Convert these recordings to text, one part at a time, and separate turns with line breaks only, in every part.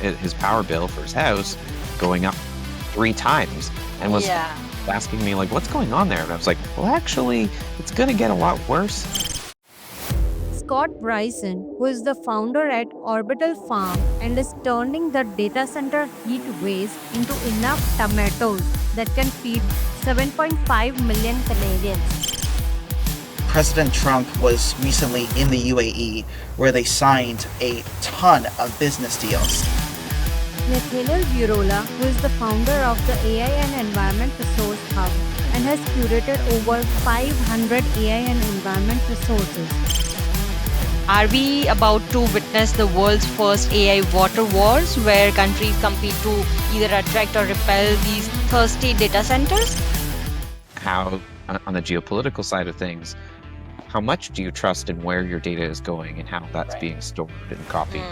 his power bill for his house going up 3 times and was asking me like, what's going on there? And I was like, well, actually, it's going to get a lot worse.
Scott Bryson, who is the founder at Orbital Farm and is turning the data center heat waste into enough tomatoes that can feed 7.5 million Canadians.
President Trump was recently in the UAE where they signed a ton of business deals.
Nathaniel Burola, who is the founder of the AI and Environment Resource Hub and has curated over 500 AI and environment resources.
Are we about to witness the world's first AI water wars where countries compete to either attract or repel these thirsty data centers?
How, on the geopolitical side of things, how much do you trust in where your data is going and how that's being stored and copied?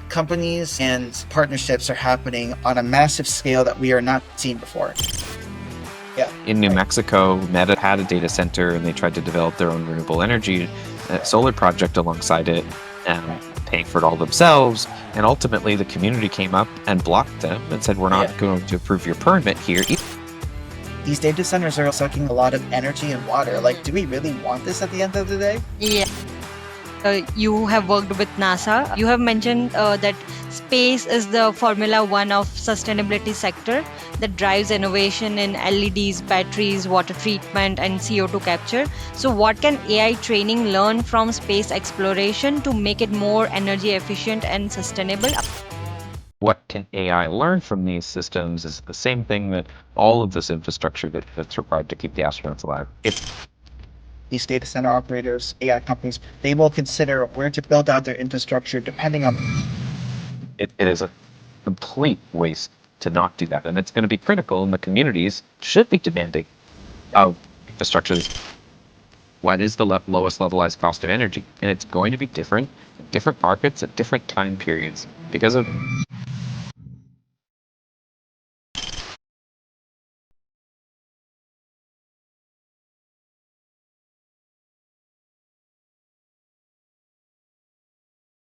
Companies and partnerships are happening on a massive scale that we are not seeing before.
In New Mexico, Meta had a data center and they tried to develop their own renewable energy solar project alongside it, paying for it all themselves. And ultimately, the community came up and blocked them and said, we're not going to approve your permit here.
These data centers are sucking a lot of energy and water. Like, do we really want this at the end of the day?
Yeah. You have worked with NASA. You have mentioned that space is the Formula One of sustainability sector that drives innovation in LEDs, batteries, water treatment, and CO2 capture. So what can AI training learn from space exploration to make it more energy efficient and sustainable?
What can AI learn from these systems is the same thing that all of this infrastructure that's required to keep the astronauts alive.
These data center operators, AI companies, they will consider where to build out their infrastructure depending on...
It is a complete waste to not do that. And it's going to be critical, and the communities should be demanding of infrastructure. What is the lowest levelized cost of energy? And it's going to be different in different markets at different time periods because of...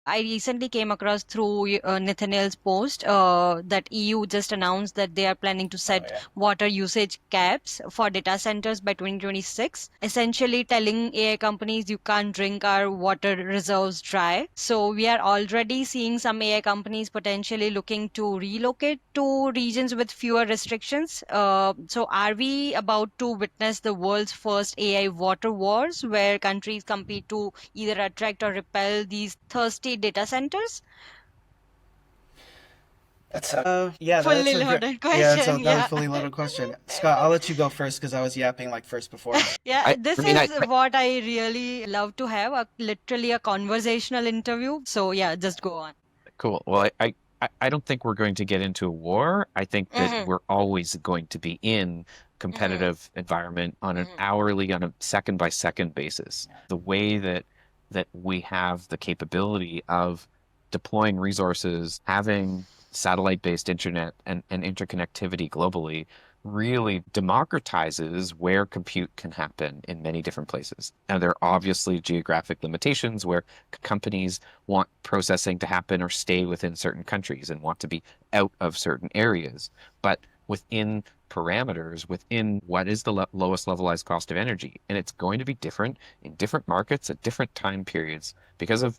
I recently came across through Nathaniel's post that EU just announced that they are planning to set water usage caps for data centers by 2026, essentially telling AI companies you can't drink our water reserves dry. So we are already seeing some AI companies potentially looking to relocate to regions with fewer restrictions. So are we about to witness the world's first AI water wars where countries compete to either attract or repel these thirsty data centers?
That's
Fully loaded question.
that was a fully loaded question. Scott, I'll let you go first because I was yapping like first before.
This is what I really love to have, literally a conversational interview. So yeah, just go on.
Cool. Well, I don't think we're going to get into a war. I think that we're always going to be in competitive environment on an hourly, on a second by second basis. The way that we have the capability of deploying resources, having satellite-based internet and interconnectivity globally really democratizes where compute can happen in many different places. Now, there are obviously geographic limitations where companies want processing to happen or stay within certain countries and want to be out of certain areas. But within parameters, within what is the lowest levelized cost of energy, and it's going to be different in different markets at different time periods because of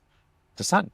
the sun.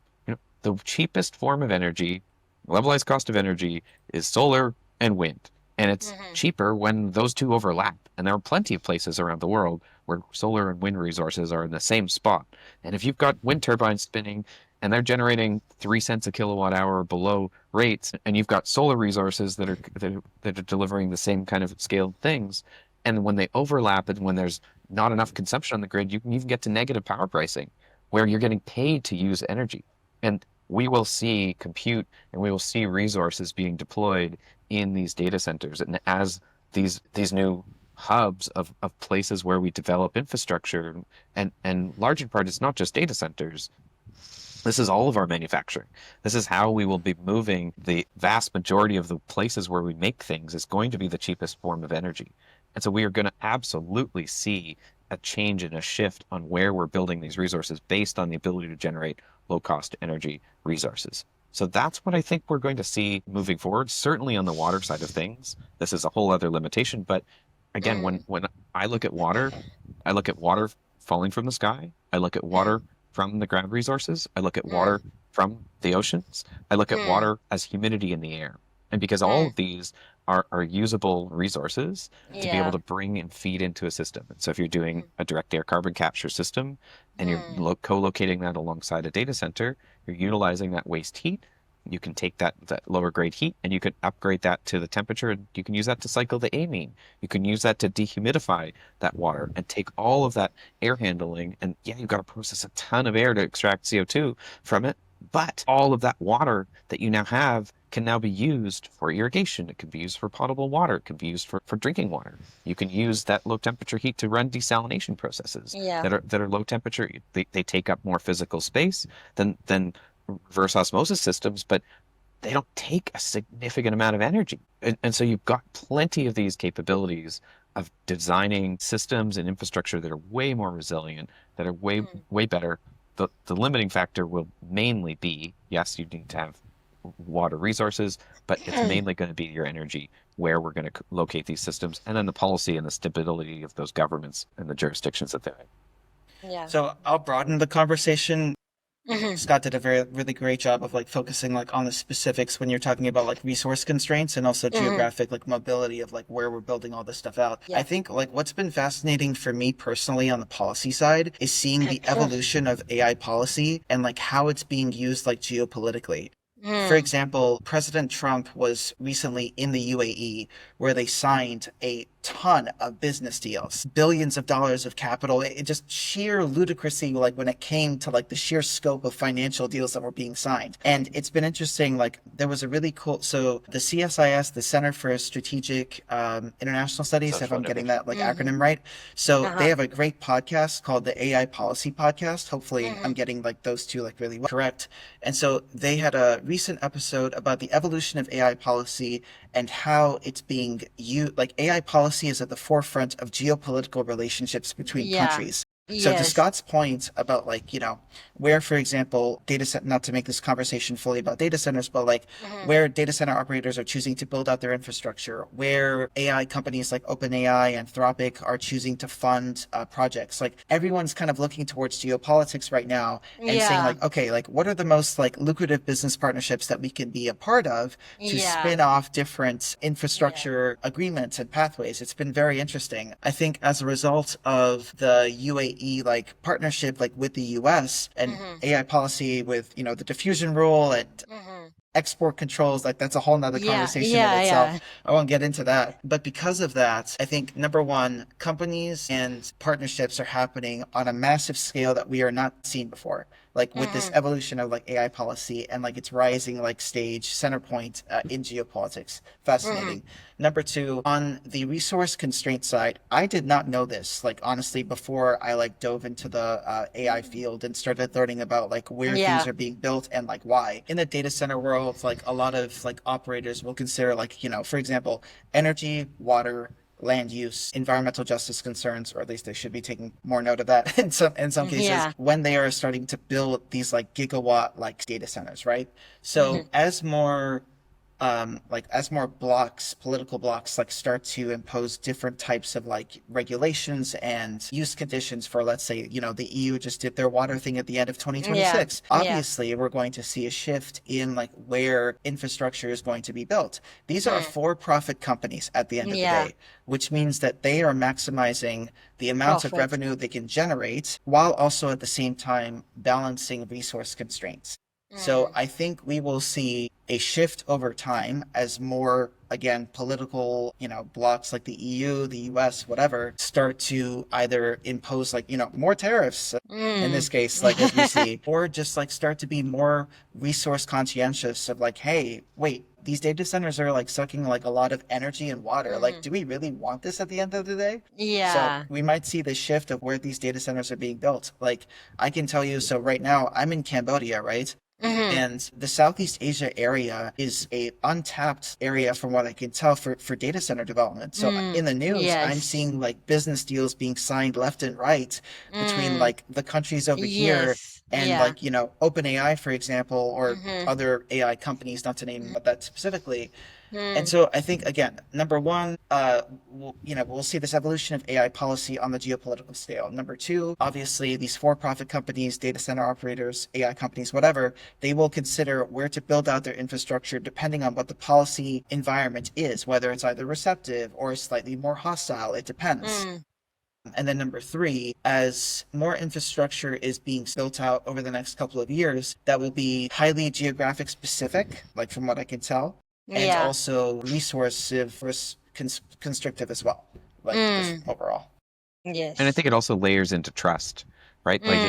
The cheapest form of energy, levelized cost of energy, is solar and wind. And it's cheaper when those two overlap. And there are plenty of places around the world where solar and wind resources are in the same spot. And if you've got wind turbines spinning and they're generating 3 cents a kilowatt hour below rates, and you've got solar resources that are delivering the same kind of scaled things, and when they overlap and when there's not enough consumption on the grid, you can even get to negative power pricing where you're getting paid to use energy. And we will see compute and we will see resources being deployed in these data centers. And as these new hubs of places where we develop infrastructure, and large in part, it's not just data centers. This is all of our manufacturing. This is how we will be moving. The vast majority of the places where we make things is going to be the cheapest form of energy. And so we are going to absolutely see a change and a shift on where we're building these resources based on the ability to generate low-cost energy resources. So that's what I think we're going to see moving forward, certainly on the water side of things. This is a whole other limitation. But again, when I look at water, I look at water falling from the sky. I look at water from the ground resources. I look at water from the oceans. I look at water as humidity in the air. And because all of these are usable resources to be able to bring and feed into a system. And so if you're doing a direct air carbon capture system and you're co-locating that alongside a data center, you're utilizing that waste heat. You can take that lower grade heat and you can upgrade that to the temperature, and you can use that to cycle the amine. You can use that to dehumidify that water and take all of that air handling. And yeah, you've got to process a ton of air to extract CO2 from it. But all of that water that you now have can now be used for irrigation. It can be used for potable water. It can be used for drinking water. You can use that low temperature heat to run desalination processes that are low temperature. They take up more physical space than reverse osmosis systems, but they don't take a significant amount of energy. And so you've got plenty of these capabilities of designing systems and infrastructure that are way more resilient, that are way better. The limiting factor will mainly be, yes, you need to have water resources, but it's mainly going to be your energy, where we're going to locate these systems, and then the policy and the stability of those governments and the jurisdictions that they're in.
Yeah.
So I'll broaden the conversation. Scott did a really great job of like focusing like on the specifics when you're talking about like resource constraints and also geographic like mobility of like where we're building all this stuff out. I think like what's been fascinating for me personally on the policy side is seeing the evolution of AI policy and like how it's being used like geopolitically. For example, President Trump was recently in the UAE where they signed a ton of business deals, billions of dollars of capital. It just sheer ludicrousy, like when it came to like the sheer scope of financial deals that were being signed. And it's been interesting, like there was a really cool, so the CSIS, the Center for Strategic International Studies, if I'm getting that like acronym right. So they have a great podcast called the AI Policy Podcast. Hopefully I'm getting like those two like really well correct. And so they had a recent episode about the evolution of AI policy and how it's being used. Like AI policy is at the forefront of geopolitical relationships between countries. So to Scott's point about like, you know, where, for example, data center, not to make this conversation fully about data centers, but like where data center operators are choosing to build out their infrastructure, where AI companies like OpenAI and Anthropic are choosing to fund projects. Like everyone's kind of looking towards geopolitics right now and saying like, okay, like what are the most like lucrative business partnerships that we can be a part of to spin off different infrastructure agreements and pathways. It's been very interesting. I think as a result of the UAE like partnership like with the US and AI policy with, you know, the diffusion rule and export controls, like that's a whole nother conversation in itself. I won't get into that. But because of that, I think number one, companies and partnerships are happening on a massive scale that we are not seeing before. Like with this evolution of like AI policy and like its rising like stage center point in geopolitics. Fascinating. Number two, on the resource constraint side, I did not know this, like honestly, before I like dove into the AI field and started learning about like where things are being built and like why. In the data center world, like a lot of like operators will consider like, you know, for example, energy, water, land use, environmental justice concerns, or at least they should be taking more note of that in some cases when they are starting to build these like gigawatt like data centers, right? So as more as more blocks, political blocks, like start to impose different types of like regulations and use conditions for, let's say, you know, the EU just did their water thing at the end of 2026. Obviously, we're going to see a shift in like where infrastructure is going to be built. These are for-profit companies at the end of the day, which means that they are maximizing the amount of revenue they can generate while also at the same time balancing resource constraints. So I think we will see a shift over time as more, again, political, you know, blocks like the EU, the US, whatever, start to either impose like, you know, more tariffs in this case, like as we see, or just like start to be more resource conscientious of like, hey, wait, these data centers are like sucking like a lot of energy and water. Like, do we really want this at the end of the day? So we might see the shift of where these data centers are being built. Like I can tell you, so right now I'm in Cambodia, right? And the Southeast Asia area is a untapped area from what I can tell for data center development. So in the news, I'm
Yes.
seeing like business deals being signed left and right between like the countries over here
Yes.
and
Yeah.
like, OpenAI, for example, or other AI companies, not to name that specifically. And so I think, again, number one, we'll see this evolution of AI policy on the geopolitical scale. Number two, obviously, these for-profit companies, data center operators, AI companies, whatever, they will consider where to build out their infrastructure depending on what the policy environment is, whether it's either receptive or slightly more hostile. It depends. And then number three, as more infrastructure is being built out over the next couple of years, that will be highly geographic specific, like from what I can tell, and
Yeah.
also constrictive as well, like just overall.
Yes.
And I think it also layers into trust, right? Like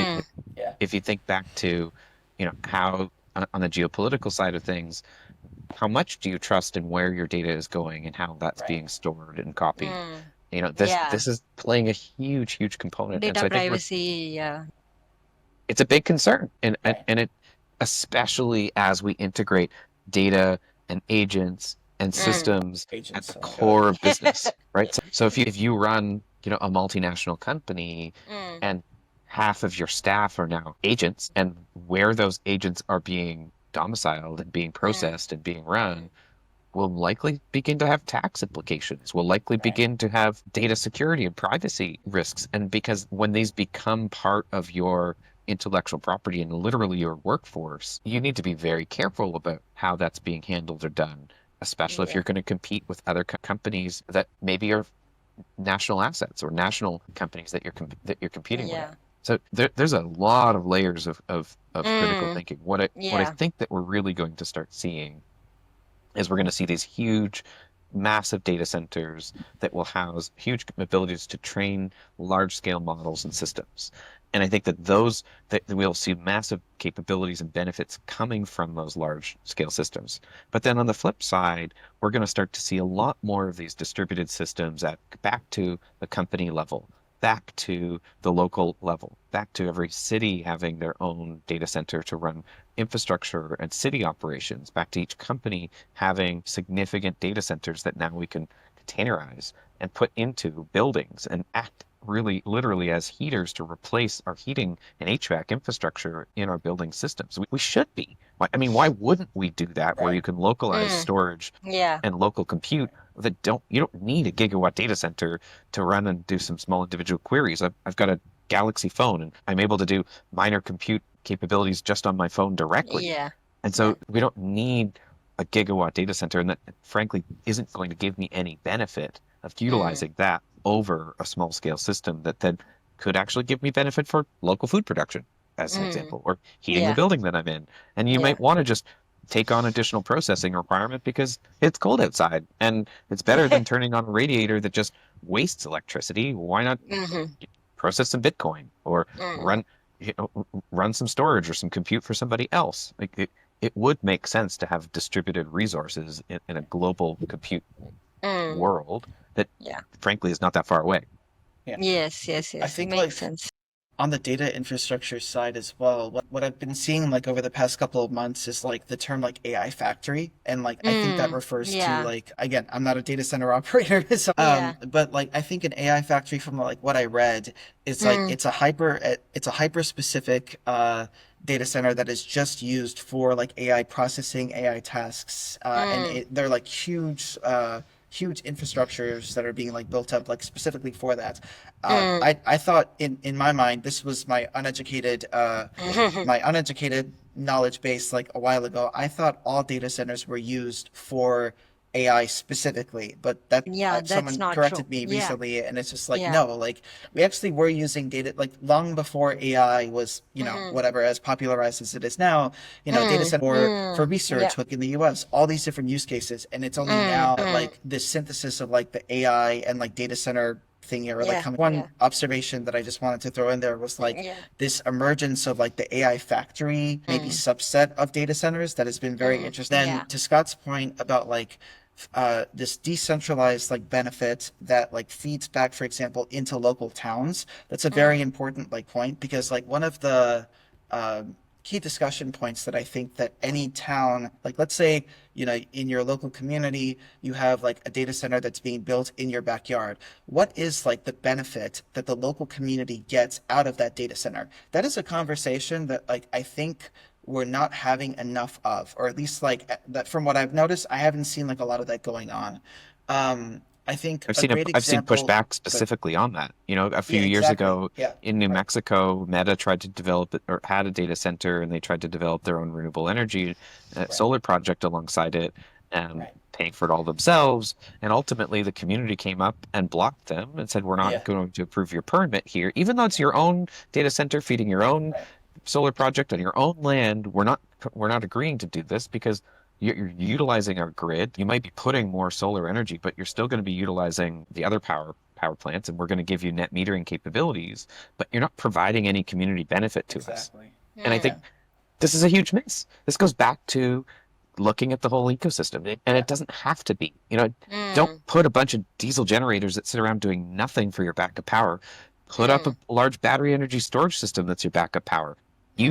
Yeah.
if you think back to, how on the geopolitical side of things, how much do you trust in where your data is going and how that's
Right.
being stored and copied?
Yeah.
This is playing a huge component. And
Data
so I think
privacy. Yeah.
it's a big concern.
Right.
And it, especially as we integrate data and agents and systems at
Agents,
the
oh my God.
core of business, right? So if you run, a multinational company and half of your staff are now agents, and where those agents are being domiciled and being processed and being run will likely begin to have tax implications, will likely
Right.
begin to have data security and privacy risks. And because when these become part of your intellectual property and literally your workforce, you need to be very careful about how that's being handled or done, especially if
Yeah.
you're going to compete with other companies that maybe are national assets or national companies that you're competing
Yeah.
with. So there's a lot of layers of critical thinking. What I
Yeah.
think that we're really going to start seeing is we're going to see these huge, massive data centers that will house huge abilities to train large-scale models and systems. And I think that we'll see massive capabilities and benefits coming from those large-scale systems. But then on the flip side, we're going to start to see a lot more of these distributed systems back to the company level, back to the local level, back to every city having their own data center to run infrastructure and city operations, back to each company having significant data centers that now we can containerize and put into buildings and act really literally as heaters to replace our heating and HVAC infrastructure in our building systems. We should be. Why wouldn't we do that where you can localize storage
Yeah.
and local compute that you don't need a gigawatt data center to run and do some small individual queries. I've got a Galaxy phone and I'm able to do minor compute capabilities just on my phone directly.
Yeah.
And so we don't need a gigawatt data center, and that frankly isn't going to give me any benefit of utilizing that over a small scale system that then could actually give me benefit for local food production, as an example, or heating the
Yeah.
building that I'm in. And you
Yeah.
might want to just take on additional processing requirement because it's cold outside and it's better than turning on a radiator that just wastes electricity. Why not process some Bitcoin or run some storage or some compute for somebody else? Like it would make sense to have distributed resources in a global compute world that frankly is not that far away.
Yeah.
Yes.
I think
Makes sense.
on the data infrastructure side as well, what I've been seeing like over the past couple of months is like the term like AI factory, and like I think that refers to like, again, I'm not a data center operator, so, but like I think an AI factory from like what I read is like it's a hyper specific data center that is just used for like AI processing, AI tasks, and they're like huge infrastructures that are being like built up like specifically for that. I thought in my mind this was my uneducated knowledge base like a while ago. I thought all data centers were used for AI specifically, but that
that's
someone
not
corrected
true.
me
Yeah.
recently, and it's just like
Yeah.
no, like we actually were using data like long before AI was whatever as popularized as it is now. Data center for research, like in the U.S., all these different use cases, and it's only now like this synthesis of like the AI and like data center thing here. Like one observation that I just wanted to throw in there was like this emergence of like the AI factory, maybe subset of data centers that has been very interesting. Then to Scott's point about like this decentralized like benefit that like feeds back, for example, into local towns. That's a very important like point, because like one of the key discussion points that I think that any town, like let's say, in your local community, you have like a data center that's being built in your backyard. What is like the benefit that the local community gets out of that data center? That is a conversation that like I think we're not having enough of, or at least like that from what I've noticed, I haven't seen like a lot of that going on. I think a great
I've seen
example.
pushback
Good.
specifically on that. A few
Yeah,
years
exactly.
ago
Yeah.
in New
Right.
Mexico, Meta tried to develop or had a data center, and they tried to develop their own renewable energy
Right.
solar project alongside it,
Right.
paying for it all themselves. And ultimately, the community came up and blocked them and said, "We're not
Yeah.
going to approve your permit here, even though it's your own data center feeding your own
Right.
solar project on your own land. We're not agreeing to do this because you're utilizing our grid. You might be putting more solar energy, but you're still going to be utilizing the other power plants, and we're going to give you net metering capabilities, but you're not providing any community benefit to us."
Exactly.
And I
Yeah.
think this is a huge miss. This goes back to looking at the whole ecosystem, and
Yeah.
it doesn't have to be. Don't put a bunch of diesel generators that sit around doing nothing for your backup power. Put up a large battery energy storage system that's your backup power.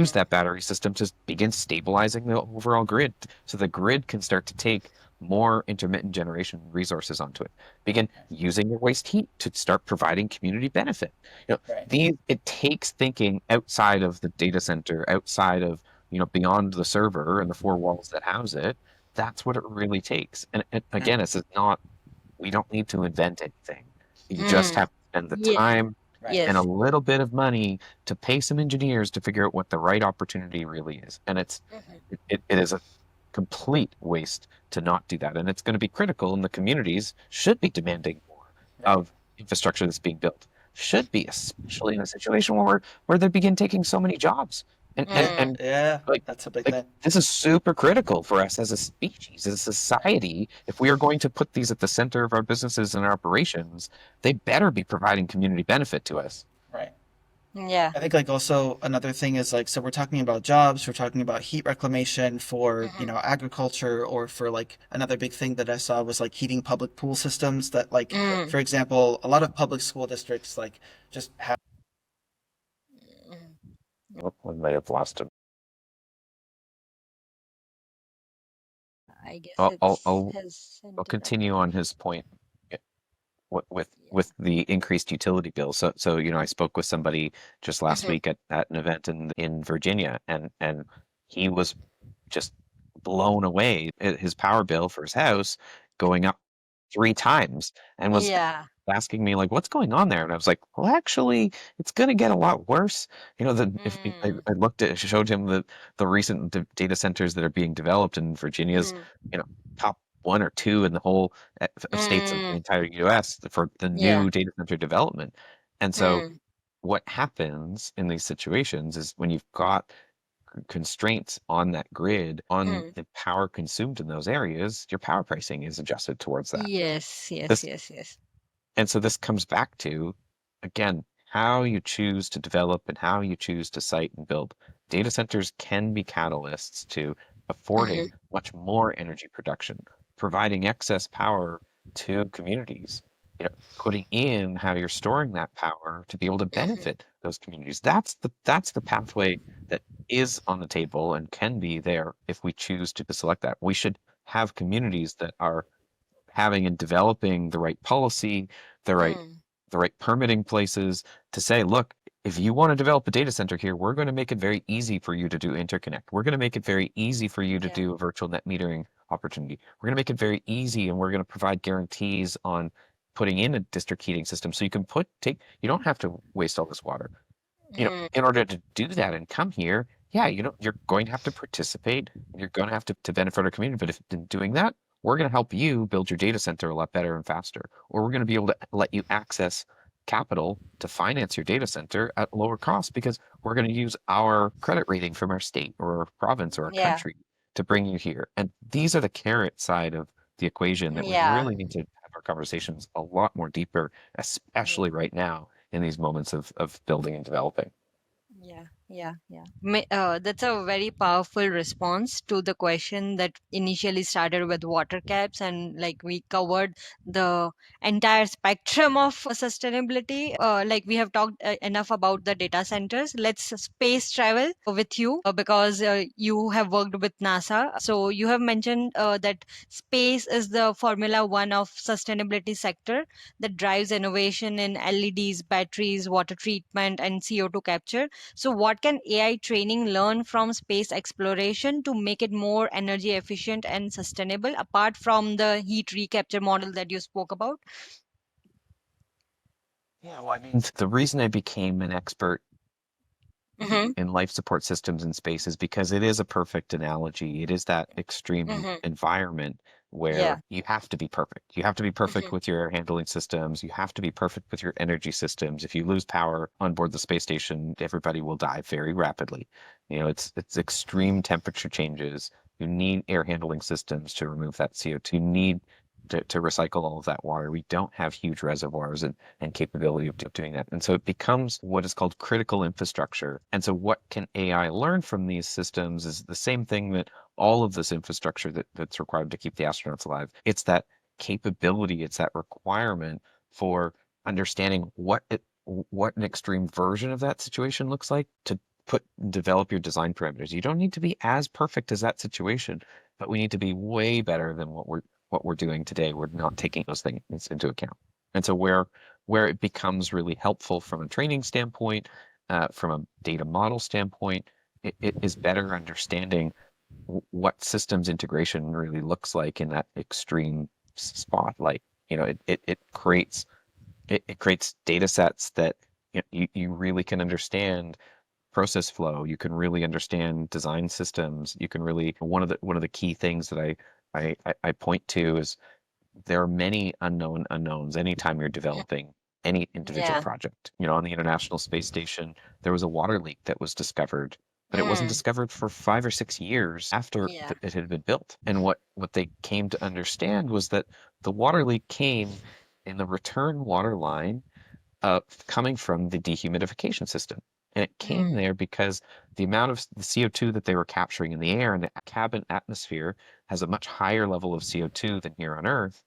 Use that battery system to begin stabilizing the overall grid so the grid can start to take more intermittent generation resources onto it. Begin using your waste heat to start providing community benefit.
Right.
It takes thinking outside of the data center, outside of, beyond the server and the four walls that house it. That's what it really takes. And again, it's not, we don't need to invent anything. You just have to spend the
Yeah.
time
Right.
and a
Yes.
little bit of money to pay some engineers to figure out what the right opportunity really is. And it is a complete waste to not do that. And it's going to be critical, and the communities should be demanding more
Right.
of infrastructure that's being built. Should be, especially in a situation where they begin taking so many jobs. And
Yeah.
and
Yeah.
like
That's a big
like
thing.
this is super critical for us as a species, as a society. If we are going to put these at the center of our businesses and our operations, they better be providing community benefit to us.
Right.
Yeah.
I think like also another thing is like, so we're talking about jobs, we're talking about heat reclamation for, agriculture, or for like another big thing that I saw was like heating public pool systems that like, for example, a lot of public school districts like just have.
Oh, we might have lost him.
I guess
I'll I'll
it's
I'll,
his
I'll
internet.
continue on his point with
Yeah.
the increased utility bill. So I spoke with somebody just last week at an event in Virginia, and he was just blown away at his power bill for his house going up 3 times, and was
Yeah.
asking me like, what's going on there? And I was like, well, actually, it's going to get a lot worse. If I showed him the recent data centers that are being developed in Virginia's, you know, top one or two in the whole of states in the entire U.S. for the
Yeah.
new data center development. And so what happens in these situations is when you've got constraints on that grid, on the power consumed in those areas, your power pricing is adjusted towards that.
Yes. Yes.
This
Yes. Yes.
and so this comes back to, again, how you choose to develop and how you choose to site and build. Data centers can be catalysts to affording much more energy production, providing excess power to communities, putting in how you're storing that power to be able to benefit those communities. That's the pathway that is on the table and can be there if we choose to select that. We should have communities that are having and developing the right policy, the right the right permitting places to say, look, if you want to develop a data center here, we're going to make it very easy for you to do interconnect. We're going to make it very easy for you to
Yeah.
do a virtual net metering opportunity. We're going to make it very easy, and we're going to provide guarantees on putting in a district heating system so you can you don't have to waste all this water. In order to do that and come here, yeah, you're going to have to participate. You're going to have to benefit our community. But if in doing that, we're going to help you build your data center a lot better and faster. Or we're going to be able to let you access capital to finance your data center at lower cost because we're going to use our credit rating from our state or our province or our
Yeah.
country to bring you here. And these are the carrot side of the equation that we
Yeah.
really need to have our conversations a lot more deeper, especially right now in these moments of building and developing.
Yeah. Yeah, yeah. That's a very powerful response to the question that initially started with water caps, and like we covered the entire spectrum of sustainability. Like we have talked enough about the data centers. Let's space travel with you because you have worked with NASA. So you have mentioned that space is the Formula One of sustainability sector that drives innovation in LEDs, batteries, water treatment, and CO2 capture. So, what can AI training learn from space exploration to make it more energy efficient and sustainable, apart from the heat recapture model that you spoke about?
Yeah, well, I mean, the reason I became an expert
Mm-hmm.
in life support systems in space is because it is a perfect analogy. It is that extreme
Mm-hmm.
environment
Yeah.
where you have to be perfect. You have to be perfect
Mm-hmm.
with your air handling systems. You have to be perfect with your energy systems. If you lose power on board the space station, everybody will die very rapidly. You know, it's extreme temperature changes. You need air handling systems to remove that CO2. You need to recycle all of that water. We don't have huge reservoirs and capability of doing that. And so it becomes what is called critical infrastructure. And so what can AI learn from these systems is the same thing that all of this infrastructure that's required to keep the astronauts alive. It's that capability, it's that requirement for understanding what an extreme version of that situation looks like to develop your design parameters. You don't need to be as perfect as that situation, but we need to be way better than what we're doing today. We're not taking those things into account. And so where it becomes really helpful from a training standpoint, from a data model standpoint, it is better understanding what systems integration really looks like in that extreme spot. Like, it creates data sets that you really can understand process flow. You can really understand design systems. You can really one of the key things that I point to is there are many unknown unknowns anytime you're developing any individual
Yeah.
project. On the International Space Station, there was a water leak that was discovered, but it wasn't
Mm.
discovered for 5 or 6 years after
Yeah.
it had been built. And what they came to understand was that the water leak came in the return water line coming from the dehumidification system. And it came
Mm.
there because the amount of the CO2 that they were capturing in the air and the cabin atmosphere has a much higher level of CO2 than here on Earth.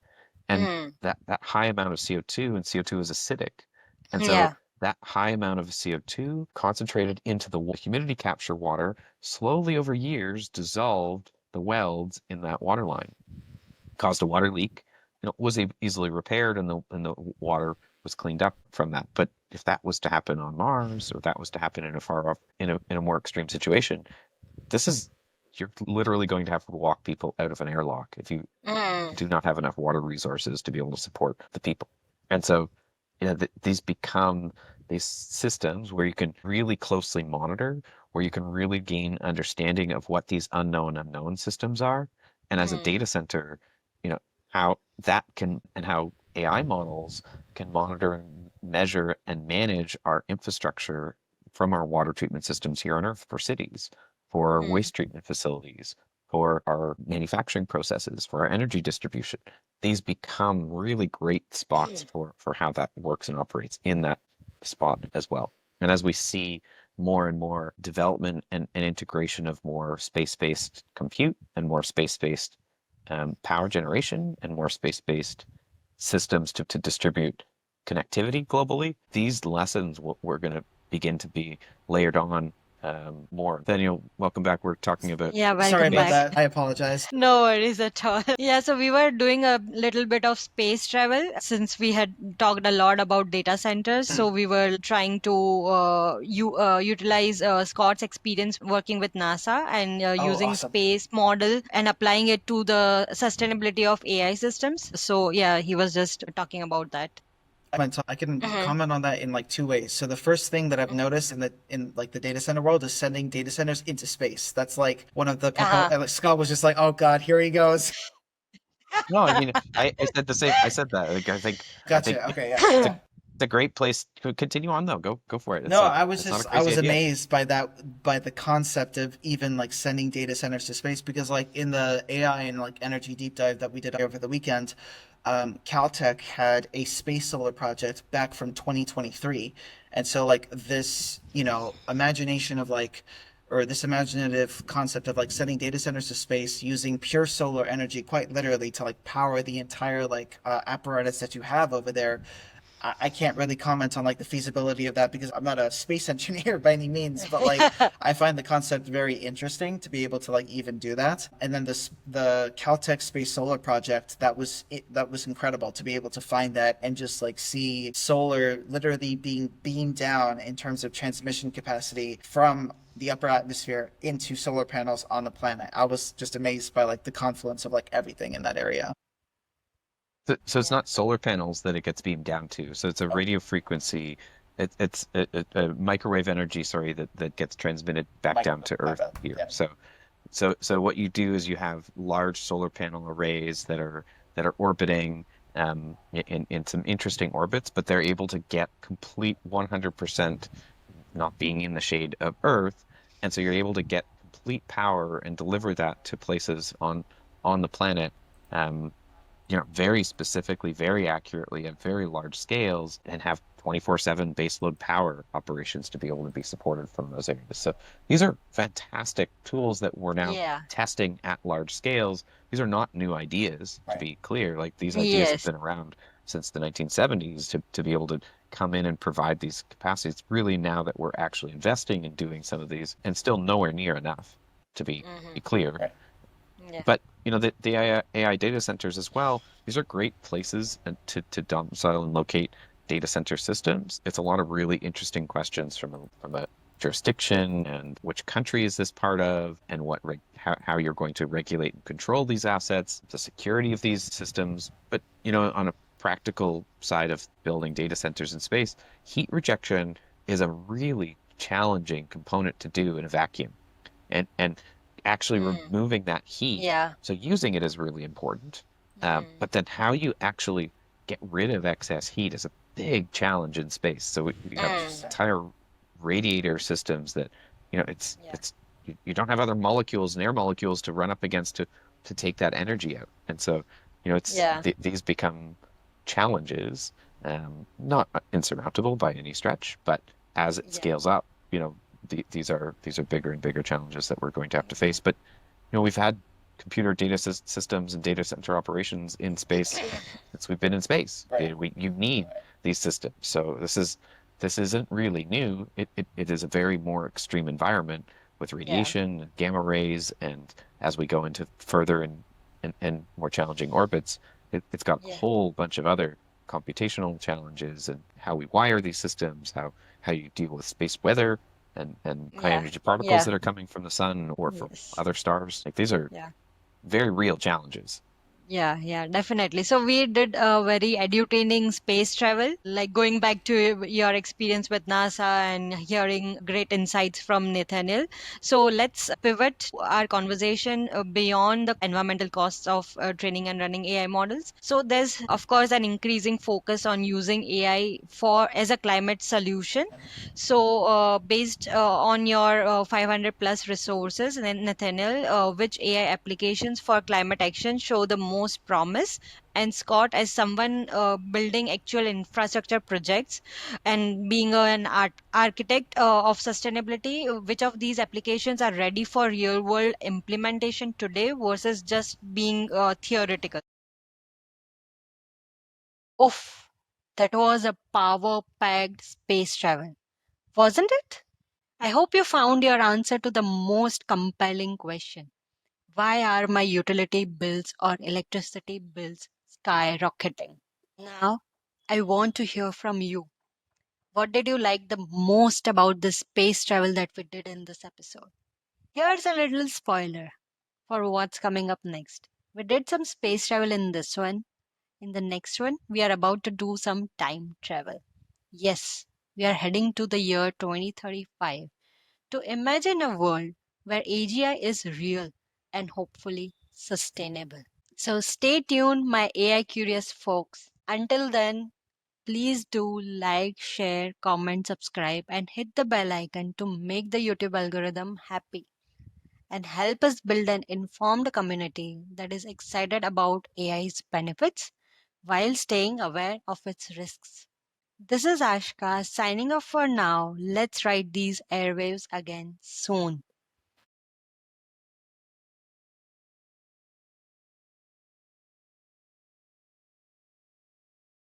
And
Mm.
that high amount of CO2, and CO2 is acidic. And so
Yeah.
that high amount of CO2 concentrated into the humidity capture water slowly over years dissolved the welds in that water line, caused a water leak. Was easily repaired, and the water was cleaned up from that. But if that was to happen on Mars, or that was to happen in a far off in a more extreme situation, this is you're literally going to have to walk people out of an airlock if you
Mm.
do not have enough water resources to be able to support the people. And so, these become these systems where you can really closely monitor, where you can really gain understanding of what these unknown systems are. And as a
Mm.
data center, you know, how that can and how AI models can monitor and measure and manage our infrastructure from our water treatment systems here on Earth for cities, for our
Mm.
waste treatment facilities, for our manufacturing processes, for our energy distribution. These become really great spots for how that works and operates in that spot as well. And as we see more and more development and integration of more space-based compute and more space-based power generation and more space-based systems to distribute connectivity globally, these lessons we're going to begin to be layered on more. Nathaniel, welcome back. We're talking about
Yeah,
Sorry
welcome
about
back.
space.
that. I apologize.
No worries at all. Yeah, so we were doing a little bit of space travel since we had talked a lot about data centers. So we were trying to utilize Scott's experience working with NASA and
Oh,
using
awesome.
space model and applying it to the sustainability of AI systems. So yeah, he was just talking about that.
I can
Hmm.
comment on that in like two ways. So the first thing that I've noticed in like the data center world is sending data centers into space. That's like one of the
Uh-huh.
components. Like, Scott was just like, "Oh God, here he goes."
No, I mean, I said the same. I said that. Like, I think
Gotcha. Okay, yeah.
it's a great place to continue on though. Go for it.
No, I was
It's not a
just I
crazy
was
idea.
amazed by by the concept of even like sending data centers to space because like in the AI and like energy deep dive that we did over the weekend, Caltech had a space solar project back from 2023. And so, like, this, imagination of like, or this imaginative concept of like sending data centers to space using pure solar energy, quite literally, to like power the entire apparatus that you have over there. I can't really comment on like the feasibility of that because I'm not a space engineer by any means, but like I find the concept very interesting to be able to like even do that. And then the Caltech Space Solar Project, that was incredible to be able to find that and just like see solar literally being beamed down in terms of transmission capacity from the upper atmosphere into solar panels on the planet. I was just amazed by like the confluence of like everything in that area.
So it's not solar panels that it gets beamed down to. So it's a radio frequency. It's a microwave energy, sorry, that gets transmitted back down to Earth here.
Yeah.
So what you do is you have large solar panel arrays that are orbiting in some interesting orbits, but they're able to get complete 100% not being in the shade of Earth, and so you're able to get complete power and deliver that to places on the planet. Um, very specifically, very accurately at very large scales and have 24/7 baseload power operations to be able to be supported from those areas. So these are fantastic tools that we're now testing at large scales. These are not new ideas, to be clear. Like these ideas have been around since the 1970s to be able to come in and provide these capacities. It's really now that we're actually investing in doing some of these and still nowhere near enough, to be clear.
Right.
But the AI data centers as well, these are great places to domicile and locate data center systems. It's a lot of really interesting questions from a jurisdiction and which country is this part of, and how you're going to regulate and control these assets, the security of these systems. But on a practical side of building data centers in space, heat rejection is a really challenging component to do in a vacuum, and actually removing that heat. So using it is really important. But then how you actually get rid of excess heat is a big challenge in space. So we have entire radiator systems that, it's you don't have other molecules and air molecules to run up against to take that energy out. And so, these become challenges, not insurmountable by any stretch, but as it scales up, these are bigger and bigger challenges that we're going to have to face. But we've had computer data systems and data center operations in space since we've been in space.
Right.
You need these systems. So this isn't really new. It is a very more extreme environment with radiation and gamma rays, and as we go into further and more challenging orbits, it's got a whole bunch of other computational challenges and how we wire these systems, how you deal with space weather and high energy particles that are coming from the sun or from other stars. Like these are very real challenges.
Yeah, definitely. So we did a very edutaining space travel, like going back to your experience with NASA and hearing great insights from Nathaniel. So let's pivot our conversation beyond the environmental costs of training and running AI models. So there's, of course, an increasing focus on using AI as a climate solution. So based on your 500 plus resources, Nathaniel, which AI applications for climate action show the most promise? And Scott, as someone building actual infrastructure projects and being an architect of sustainability, which of these applications are ready for real world implementation today versus just being theoretical? Oof, that was a power packed space travel, wasn't it? I hope you found your answer to the most compelling question. Why are my utility bills or electricity bills skyrocketing? Now, I want to hear from you. What did you like the most about the space travel that we did in this episode? Here's a little spoiler for what's coming up next. We did some space travel in this one. In the next one, we are about to do some time travel. Yes, we are heading to the year 2035 to imagine a world where AGI is real and hopefully sustainable. So stay tuned, my AI curious folks. Until then, please do like, share, comment, subscribe, and hit the bell icon to make the YouTube algorithm happy and help us build an informed community that is excited about AI's benefits while staying aware of its risks. This is Ashka signing off for now. Let's ride these airwaves again soon.